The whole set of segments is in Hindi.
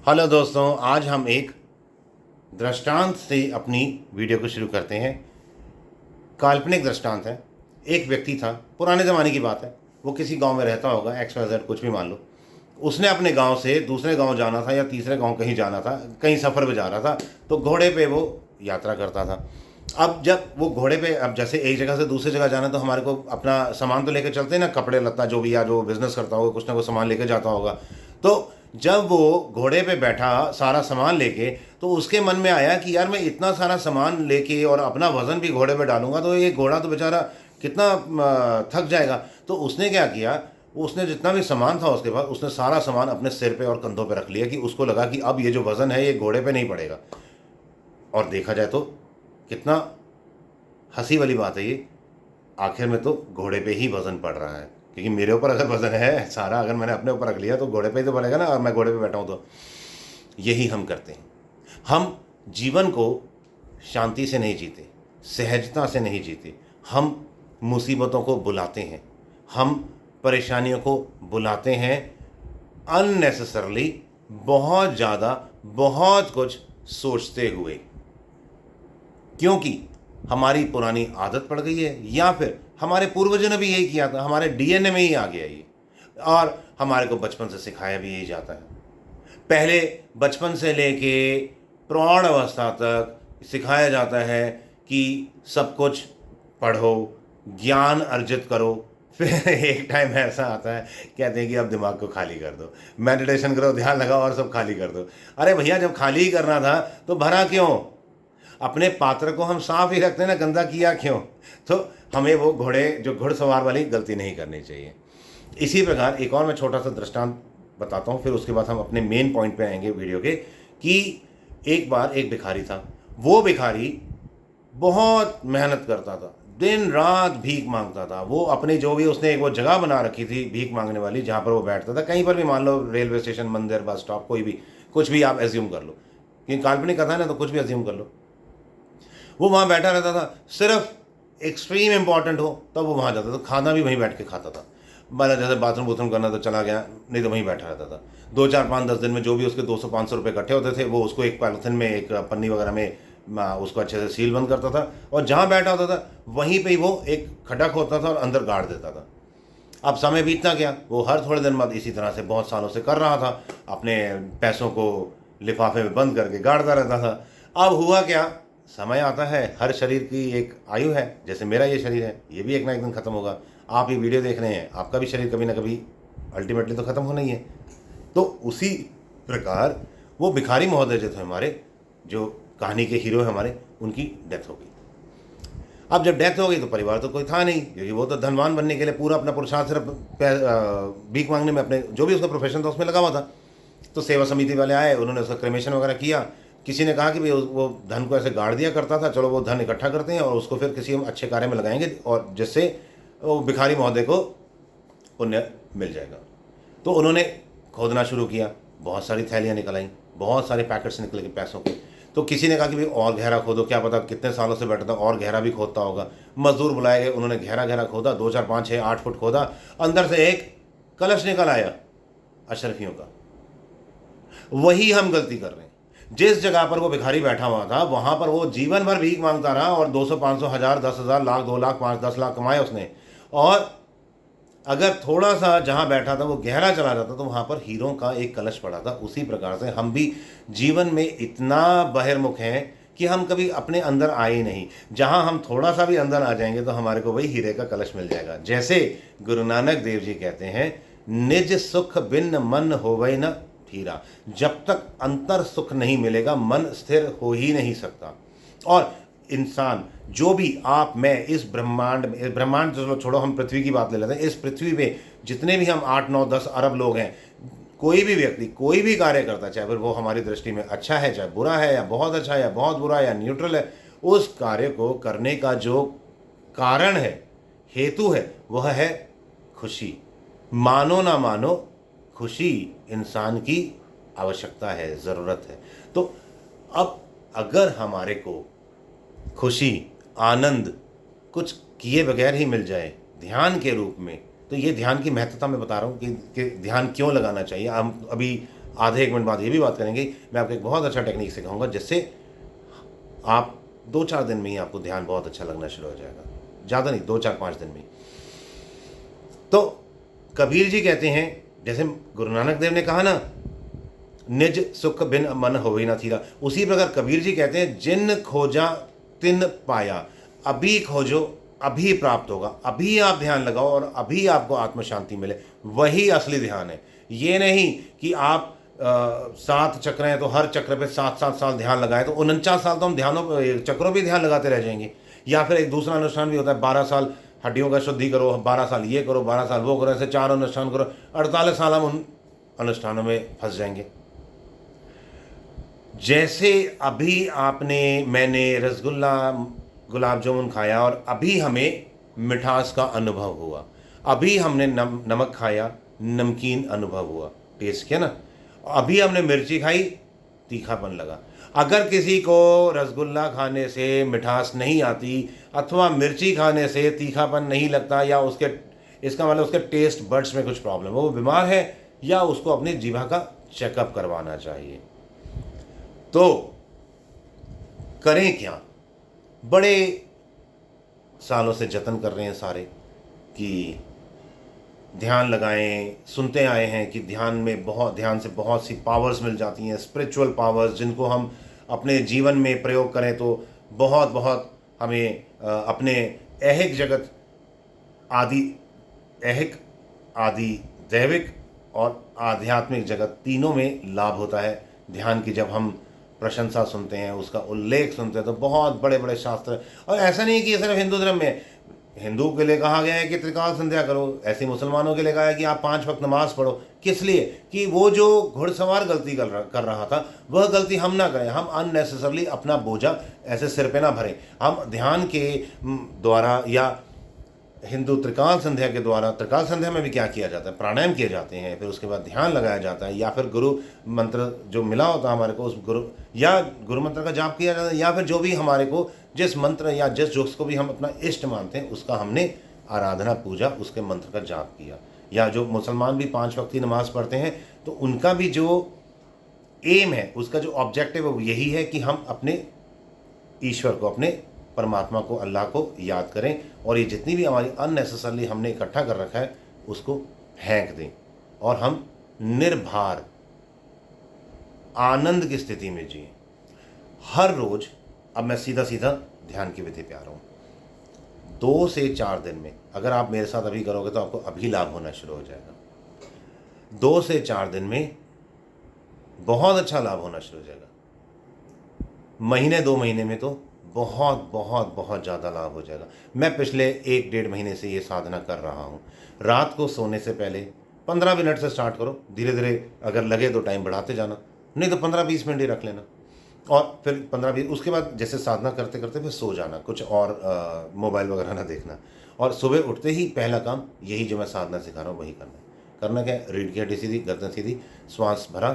हेलो दोस्तों, आज हम एक दृष्टांत से अपनी वीडियो को शुरू करते हैं। काल्पनिक दृष्टांत है। एक व्यक्ति था, पुराने ज़माने की बात है। वो किसी गांव में रहता होगा, XYZ कुछ भी मान लो। उसने अपने गांव से दूसरे गांव जाना था या तीसरे गांव कहीं जाना था, कहीं सफ़र पे जा रहा था, तो घोड़े पे वो यात्रा करता था। अब जब वो घोड़े पे, अब जैसे एक जगह से दूसरी जगह जाना, तो हमारे को अपना सामान तो लेके चलते हैं ना, कपड़े लत्ता जो भी, या जो बिज़नेस करता होगा कुछ ना कुछ सामान लेके जाता होगा। तो जब वो घोड़े पे बैठा सारा सामान लेके, तो उसके मन में आया कि यार मैं इतना सारा सामान लेके और अपना वज़न भी घोड़े पे डालूंगा तो ये घोड़ा तो बेचारा कितना थक जाएगा। तो उसने क्या किया, उसने जितना भी सामान था उसके पास, उसने सारा सामान अपने सिर पे और कंधों पे रख लिया कि उसको लगा कि अब ये जो वज़न है ये घोड़े पे नहीं पड़ेगा। और देखा जाए तो कितना हंसी वाली बात है ये। आखिर में तो घोड़े पे ही वज़न पड़ रहा है, क्योंकि मेरे ऊपर अगर वज़न है सारा, अगर मैंने अपने ऊपर रख लिया तो घोड़े पे ही तो पड़ेगा ना, और मैं घोड़े पे बैठा हूँ तो। यही हम करते हैं। हम जीवन को शांति से नहीं जीते, सहजता से नहीं जीते। हम मुसीबतों को बुलाते हैं, हम परेशानियों को बुलाते हैं अननेसेसरली, बहुत ज़्यादा, बहुत कुछ सोचते हुए, क्योंकि हमारी पुरानी आदत पड़ गई है, या फिर हमारे पूर्वजों ने भी यही किया था, हमारे DNA में ही आ गया ये, और हमारे को बचपन से सिखाया भी यही जाता है। पहले बचपन से लेके प्रौढ़ अवस्था तक सिखाया जाता है कि सब कुछ पढ़ो, ज्ञान अर्जित करो। फिर एक टाइम ऐसा आता है, कहते हैं कि अब दिमाग को खाली कर दो, मेडिटेशन करो, ध्यान लगाओ और सब खाली कर दो। अरे भैया, जब खाली ही करना था तो भरा क्यों? अपने पात्र को हम साफ ही रखते हैं ना, गंदा किया क्यों? तो हमें वो घोड़े, जो घुड़सवार वाली गलती नहीं करनी चाहिए। इसी प्रकार एक और मैं छोटा सा दृष्टांत बताता हूँ, फिर उसके बाद हम अपने मेन पॉइंट पे आएंगे वीडियो के। कि एक बार एक भिखारी था। वो भिखारी बहुत मेहनत करता था, दिन रात भीख मांगता था। वो अपनी जो भी, उसने एक वो जगह बना रखी थी भीख मांगने वाली, जहाँ पर वो बैठता था, कहीं पर भी, मान लो रेलवे स्टेशन, मंदिर, बस स्टॉप, कोई भी, कुछ भी आप एज्यूम कर लो, क्योंकि काल्पनिक कथा है ना, तो कुछ भी एज्यूम कर लो। वो वहाँ बैठा रहता था, सिर्फ एक्सट्रीम इंपॉर्टेंट हो तब वो वहाँ जाता था। खाना भी वहीं बैठ के खाता था, मतलब जैसे बाथरूम बूथरूम करना तो चला गया, नहीं तो वहीं बैठा रहता था। 2 4 5 10 दिन में जो भी उसके 200 500 रुपये इकट्ठे होते थे, वो उसको एक पॉलिथीन में, एक पन्नी वगैरह में उसको अच्छे से सील बंद करता था, और जहाँ बैठा होता था वहीं पे ही वो एक खड्डा खोदता था और अंदर गाड़ देता था। अब समय बीतता गया, वो हर थोड़े दिन बाद इसी तरह से बहुत सालों से कर रहा था, अपने पैसों को लिफाफे में बंद करके गाड़ता रहता था। अब हुआ क्या, समय आता है, हर शरीर की एक आयु है, जैसे मेरा ये शरीर है, ये भी एक ना एक दिन ख़त्म होगा। आप ये वीडियो देख रहे हैं, आपका भी शरीर कभी ना कभी अल्टीमेटली तो ख़त्म होना ही है। तो उसी प्रकार वो भिखारी महोदय जो थे हमारे, जो कहानी के हीरो हैं हमारे, उनकी डेथ हो गई। अब जब डेथ हो गई तो परिवार तो कोई था नहीं, क्योंकि वो तो धनवान बनने के लिए पूरा अपना पुरुषार्थ सिर्फ भीख मांगने में, अपने जो भी उसका प्रोफेशन था उसमें लगा हुआ था। तो सेवा समिति वाले आए, उन्होंने उसका क्रेमेशन वगैरह किया। किसी ने कहा कि भाई वो धन को ऐसे गाड़ दिया करता था, चलो वो धन इकट्ठा करते हैं और उसको फिर किसी हम अच्छे कार्य में लगाएंगे, और जिससे वो भिखारी महोदय को पुण्य मिल जाएगा। तो उन्होंने खोदना शुरू किया, बहुत सारी थैलियाँ निकल आईं, बहुत सारे पैकेट्स निकले के पैसों के। तो किसी ने कहा कि भाई और गहरा खोदो, क्या पता कितने सालों से बैठा था, और गहरा भी खोदता होगा। मजदूर बुलाए गए, उन्होंने गहरा गहरा खोदा, 2 4 5 6 8 फुट खोदा, अंदर से एक कलश निकल आया अशरफियों का। वही हम गलती कर रहे हैं। जिस जगह पर वो भिखारी बैठा हुआ था, वहां पर वो जीवन भर भीख मांगता रहा, और 200 500 1000 10,000 लाख 2 लाख 5 10 लाख कमाए उसने। और अगर थोड़ा सा जहाँ बैठा था वो गहरा चला जाता तो वहाँ पर हीरों का एक कलश पड़ा था। उसी प्रकार से हम भी जीवन में इतना बहिर्मुख हैं कि हम कभी अपने अंदर आए ही नहीं। जहाँ हम थोड़ा सा भी अंदर आ जाएंगे तो हमारे को वही हीरे का कलश मिल जाएगा। जैसे गुरु नानक देव जी कहते हैं, निज सुख बिन मन होवै न थीरा। जब तक अंतर सुख नहीं मिलेगा, मन स्थिर हो ही नहीं सकता। और इंसान, जो भी आप, मैं, इस ब्रह्मांड में, ब्रह्मांड चलो छोड़ो, हम पृथ्वी की बात ले लेते हैं, इस पृथ्वी पे जितने भी हम 8 9 10 अरब लोग हैं, कोई भी व्यक्ति कोई भी कार्य करता है, चाहे फिर वो हमारी दृष्टि में अच्छा है, चाहे बुरा है, या बहुत अच्छा है, या बहुत बुरा है, या न्यूट्रल है, उस कार्य को करने का जो कारण है, हेतु है, वह है खुशी। मानो ना मानो, खुशी इंसान की आवश्यकता है, ज़रूरत है। तो अब अगर हमारे को खुशी, आनंद कुछ किए बगैर ही मिल जाए ध्यान के रूप में, तो ये ध्यान की महत्वता मैं बता रहा हूँ कि ध्यान क्यों लगाना चाहिए। हम अभी आधे 1 मिनट बाद ये भी बात करेंगे। मैं आपको एक बहुत अच्छा टेक्निक सिखाऊंगा जिससे आप 2-4 दिन में ही आपको ध्यान बहुत अच्छा लगना शुरू हो जाएगा, ज़्यादा नहीं, 2-4-5 दिन में ही। तो कबीर जी कहते हैं, जैसे गुरु नानक देव ने कहा ना, निज सुख बिन मन होवे ना थीरा, उसी प्रकार कबीर जी कहते हैं, जिन खोजा तिन पाया। अभी खोजो अभी प्राप्त होगा, अभी आप ध्यान लगाओ और अभी आपको आत्म शांति मिले, वही असली ध्यान है। ये नहीं कि आप 7 चक्र हैं तो हर चक्र पे 7-7 साल ध्यान लगाए, तो 49 साल तो हम चक्रों पे ध्यान लगाते रह जाएंगे। या फिर एक दूसरा अनुष्ठान भी होता है, 12 साल हड्डियों का शुद्धि करो, 12 साल ये करो, 12 साल वो करो, ऐसे 4 अनुष्ठान करो, 48 साल हम उन अनुष्ठानों में फंस जाएंगे। जैसे अभी मैंने रसगुल्ला गुलाब जामुन खाया और अभी हमें मिठास का अनुभव हुआ, अभी हमने नमक खाया, नमकीन अनुभव हुआ, टेस्ट किया ना, अभी हमने मिर्ची खाई, तीखापन लगा। अगर किसी को रसगुल्ला खाने से मिठास नहीं आती अथवा मिर्ची खाने से तीखापन नहीं लगता, या इसका मतलब उसके टेस्ट बड्स में कुछ प्रॉब्लम है, वो बीमार है, या उसको अपनी जीभा का चेकअप करवाना चाहिए। तो करें क्या? बड़े सालों से जतन कर रहे हैं सारे कि ध्यान लगाएं, सुनते आए हैं कि ध्यान से बहुत सी पावर्स मिल जाती हैं, स्पिरिचुअल पावर्स, जिनको हम अपने जीवन में प्रयोग करें तो बहुत बहुत हमें अपने ऐहिक आदि दैविक और आध्यात्मिक जगत तीनों में लाभ होता है। ध्यान की जब हम प्रशंसा सुनते हैं, उसका उल्लेख सुनते हैं, तो बहुत बड़े बड़े शास्त्र, और ऐसा नहीं कि ये सिर्फ हिंदू धर्म में, हिंदू के लिए कहा गया है कि त्रिकाल संध्या करो, ऐसे मुसलमानों के लिए कहा है कि आप 5 वक्त नमाज पढ़ो। किस लिए? कि वो जो घुड़सवार गलती कर रहा था, वह गलती हम ना करें, हम अननेसेसरली अपना बोझा ऐसे सिर पे ना भरें। हम ध्यान के द्वारा या हिंदू त्रिकाल संध्या के द्वारा, त्रिकाल संध्या में भी क्या किया जाता है, प्राणायाम किए जाते हैं, फिर उसके बाद ध्यान लगाया जाता है, या फिर गुरु मंत्र जो मिला होता है हमारे को, उस गुरु मंत्र का जाप किया जाता है, या फिर जो भी हमारे को जिस मंत्र या जिसको भी हम अपना इष्ट मानते हैं उसका हमने आराधना पूजा, उसके मंत्र का जाप किया। या जो मुसलमान भी 5 वक्त की नमाज पढ़ते हैं, तो उनका भी जो एम है, उसका जो ऑब्जेक्टिव है वो यही है कि हम अपने ईश्वर को, अपने परमात्मा को, अल्लाह को याद करें, और ये जितनी भी हमारी अननेसेसरली हमने इकट्ठा कर रखा है उसको फेंक दें, और हम निर्भर आनंद की स्थिति में जिए हर रोज। अब मैं सीधा सीधा ध्यान की विधि पे आ रहा हूँ। 2 से 4 दिन में अगर आप मेरे साथ अभी करोगे तो आपको अभी लाभ होना शुरू हो जाएगा। 2 से 4 दिन में बहुत अच्छा लाभ होना शुरू हो जाएगा। महीने 2 महीने में तो बहुत बहुत बहुत ज़्यादा लाभ हो जाएगा। मैं पिछले 1-1.5 महीने से ये साधना कर रहा हूँ। रात को सोने से पहले 15 मिनट से स्टार्ट करो, धीरे धीरे अगर लगे तो टाइम बढ़ाते जाना, नहीं तो 15-20 मिनट ही रख लेना, और फिर 15-20, उसके बाद जैसे साधना करते करते फिर सो जाना, कुछ और मोबाइल वगैरह ना देखना, और सुबह उठते ही पहला काम यही जो मैं साधना सिखा रहा हूँ वही करना क्या है, रीढ़ की हड्डी सीधी, गर्दन सीधी, श्वास भरा,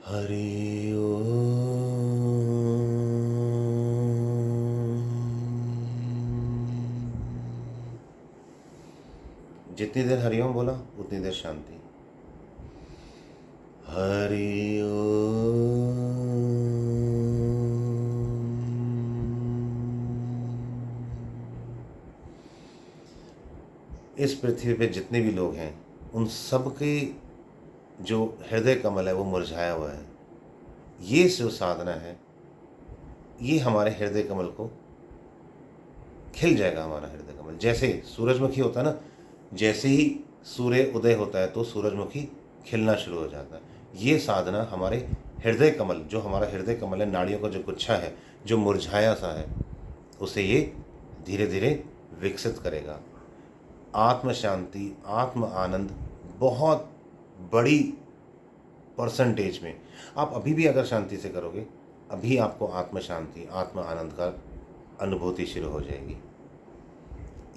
हरि ओम, जितनी देर हरि ओम बोला उतनी देर शांति, हरि ओम। इस पृथ्वी पे जितने भी लोग हैं उन सब के जो हृदय कमल है वो मुरझाया हुआ है। ये जो साधना है ये हमारे हृदय कमल को खिल जाएगा। हमारा हृदय कमल जैसे सूरजमुखी होता है ना, जैसे ही सूर्य उदय होता है तो सूरजमुखी खिलना शुरू हो जाता है। ये साधना हमारे हृदय कमल, जो हमारा हृदय कमल है, नाड़ियों का जो गुच्छा है जो मुरझाया सा है, उसे ये धीरे धीरे विकसित करेगा। आत्म शांति, आत्म आनंद बहुत बड़ी परसेंटेज में आप अभी भी अगर शांति से करोगे, अभी आपको आत्म शांति, आत्म आनंद का अनुभूति शुरू हो जाएगी।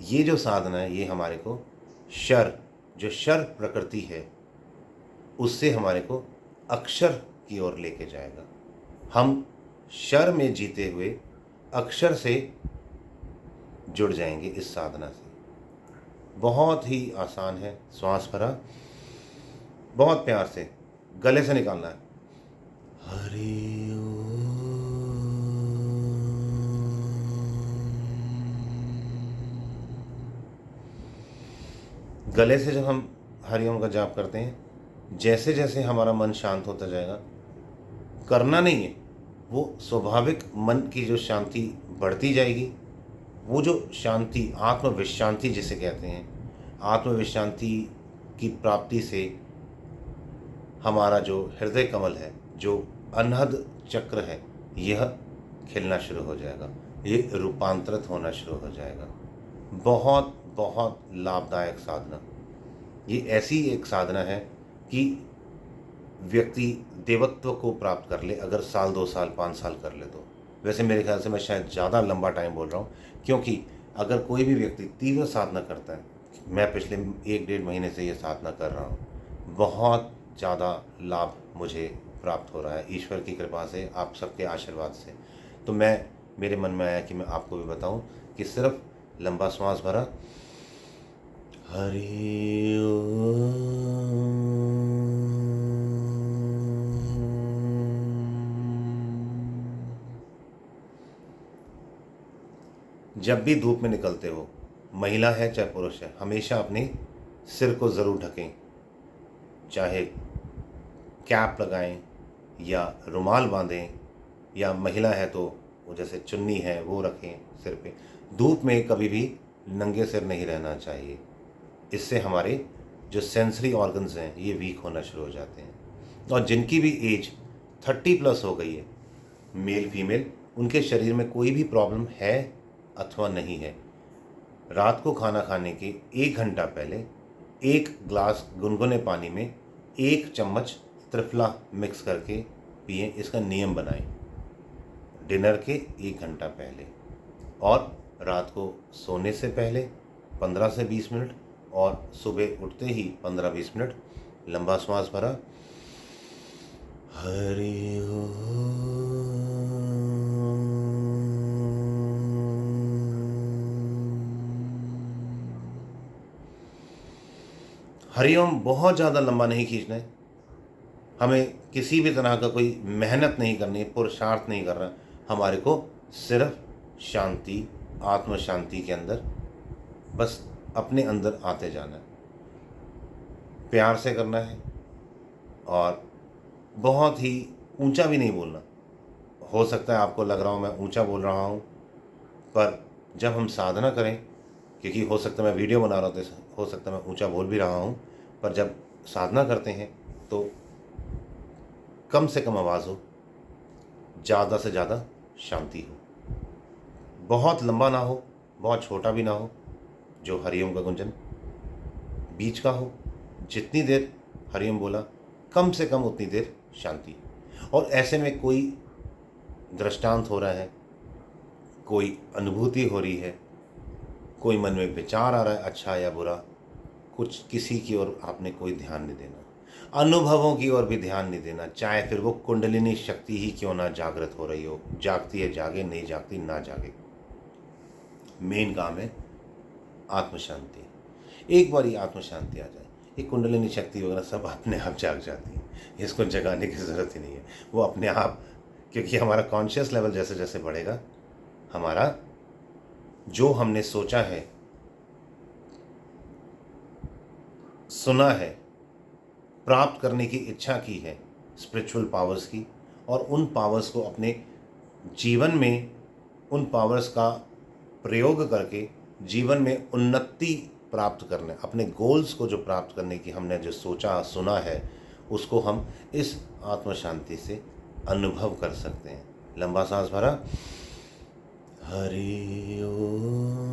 ये जो साधना है ये हमारे को जो शर प्रकृति है उससे हमारे को अक्षर की ओर लेके जाएगा। हम शर में जीते हुए अक्षर से जुड़ जाएंगे इस साधना से। बहुत ही आसान है। श्वास भरा, बहुत प्यार से गले से निकालना है। हरि ओम। गले से जब हम हरि ओम का जाप करते हैं, जैसे जैसे हमारा मन शांत होता जाएगा, करना नहीं है, वो स्वाभाविक मन की जो शांति बढ़ती जाएगी। वो जो शांति, आत्मविश्रांति जिसे कहते हैं, आत्मविश्रांति की प्राप्ति से हमारा जो हृदय कमल है, जो अनहद चक्र है, यह खिलना शुरू हो जाएगा, ये रूपांतरित होना शुरू हो जाएगा। बहुत बहुत लाभदायक साधना। ये ऐसी एक साधना है कि व्यक्ति देवत्व को प्राप्त कर ले, अगर साल 2 साल 5 साल कर ले तो। वैसे मेरे ख्याल से मैं शायद ज़्यादा लंबा टाइम बोल रहा हूँ, क्योंकि अगर कोई भी व्यक्ति तीव्र साधना करता है, मैं पिछले 1-1.5 महीने से ये साधना कर रहा हूँ, बहुत ज़्यादा लाभ मुझे प्राप्त हो रहा है ईश्वर की कृपा से, आप सबके आशीर्वाद से। तो मेरे मन में आया कि मैं आपको भी बताऊं कि सिर्फ लंबा श्वास भरा, हरि ओम, जब भी धूप में निकलते हो, महिला है चाहे पुरुष है, हमेशा अपने सिर को ज़रूर ढकें, चाहे कैप लगाएं या रुमाल बांधें, या महिला है तो वो जैसे चुन्नी है वो रखें सिर पे। धूप में कभी भी नंगे सिर नहीं रहना चाहिए, इससे हमारे जो सेंसरी ऑर्गन्स हैं ये वीक होना शुरू हो जाते हैं। और जिनकी भी एज 30+ हो गई है, मेल फीमेल, उनके शरीर में कोई भी प्रॉब्लम है अथवा नहीं है, रात को खाना खाने के 1 घंटा पहले 1 ग्लास गुनगुने पानी में 1 चम्मच त्रिफला मिक्स करके पिएं। इसका नियम बनाएं डिनर के 1 घंटा पहले, और रात को सोने से पहले 15 से 20 मिनट, और सुबह उठते ही 15-20 मिनट लंबा श्वास भरा, हरि ओम। हरि ओम बहुत ज़्यादा लंबा नहीं खींचना है, हमें किसी भी तरह का कोई मेहनत नहीं करनी है, पुरुषार्थ नहीं करना, हमारे को सिर्फ शांति, आत्म शांति के अंदर बस अपने अंदर आते जाना है, प्यार से करना है, और बहुत ही ऊंचा भी नहीं बोलना। हो सकता है आपको लग रहा हो मैं ऊंचा बोल रहा हूँ, पर जब हम साधना करें, क्योंकि हो सकता है मैं वीडियो बना रहा हूँ तो हो सकता है मैं ऊंचा बोल भी रहा हूँ, पर जब साधना करते हैं तो कम से कम आवाज़ हो, ज़्यादा से ज़्यादा शांति हो, बहुत लंबा ना हो, बहुत छोटा भी ना हो, जो हरिओम का गुंजन बीच का हो। जितनी देर हरिओम बोला, कम से कम उतनी देर शांति। और ऐसे में कोई दृष्टांत हो रहा है, कोई अनुभूति हो रही है, कोई मन में विचार आ रहा है अच्छा या बुरा, कुछ किसी की ओर आपने कोई ध्यान नहीं देना, अनुभवों की ओर भी ध्यान नहीं देना, चाहे फिर वो कुंडलिनी शक्ति ही क्यों ना जागृत हो रही हो। जागती है जागे, नहीं जागती ना जागे। मेन काम है आत्म शांति। एक बार ये आत्म शांति आ जाए, ये कुंडलिनी शक्ति वगैरह सब अपने आप जाग जाती है, इसको जगाने की ज़रूरत ही नहीं है, वो अपने आप। क्योंकि हमारा कॉन्शियस लेवल जैसे जैसे बढ़ेगा, हमारा जो हमने सोचा है, सुना है, प्राप्त करने की इच्छा की है स्पिरिचुअल पावर्स की, और उन पावर्स को अपने जीवन में, उन पावर्स का प्रयोग करके जीवन में उन्नति प्राप्त करने, अपने गोल्स को जो प्राप्त करने की हमने जो सोचा सुना है, उसको हम इस आत्म शांति से अनुभव कर सकते हैं। लंबा सांस भरा, हरि ओम।